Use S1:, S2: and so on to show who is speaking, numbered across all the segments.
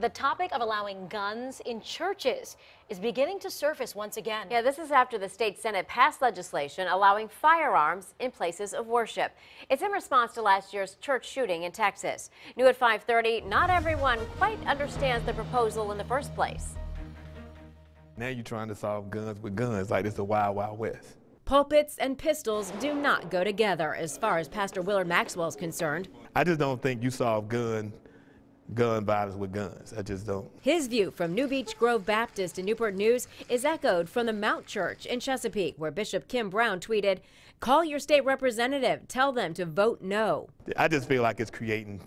S1: The topic of allowing guns in churches is beginning to surface once again.
S2: Yeah, this is after the state Senate passed legislation allowing firearms in places of worship. It's in response to last year's church shooting in Texas. New at 5:30, not everyone quite understands the proposal in the first place.
S3: Now you're trying to solve guns with guns like it's the Wild Wild West.
S2: Pulpits and pistols do not go together as far as Pastor Willard Maxwell is concerned.
S3: I just don't think you solve gun violence with guns. I just don't.
S2: His view from New Beach Grove Baptist in Newport News is echoed from the Mount Church in Chesapeake, where Bishop Kim Brown tweeted, "Call your state representative, tell them to vote no."
S3: I just feel like it's creating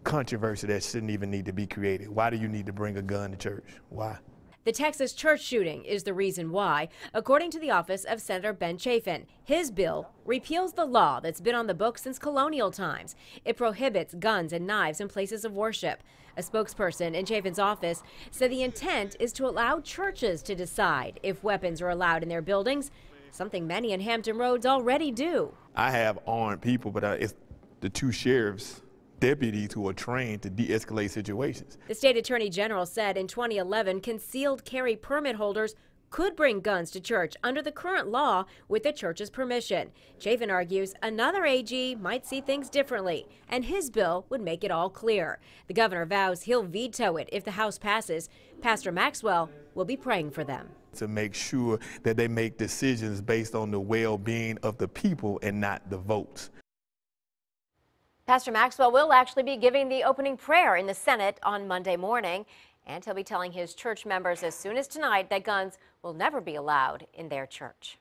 S3: controversy that shouldn't even need to be created. Why do you need to bring a gun to church? Why?
S2: The Texas church shooting is the reason why, according to the office of Senator Ben Chafin. His bill repeals the law that's been on the books since colonial times. It prohibits guns and knives in places of worship. A spokesperson in Chafin's office said the intent is to allow churches to decide if weapons are allowed in their buildings, something many in Hampton Roads already do.
S3: I have armed people, but it's the two sheriffs deputies who are trained to de-escalate situations.
S2: The state attorney general said in 2011 concealed carry permit holders could bring guns to church under the current law with the church's permission. Chafin argues another AG might see things differently, and his bill would make it all clear. The governor vows he'll veto it if the House passes. Pastor Maxwell will be praying for them
S3: to make sure that they make decisions based on the well-being of the people and not the votes.
S2: Pastor Maxwell will actually be giving the opening prayer in the Senate on Monday morning, and he'll be telling his church members as soon as tonight that guns will never be allowed in their church.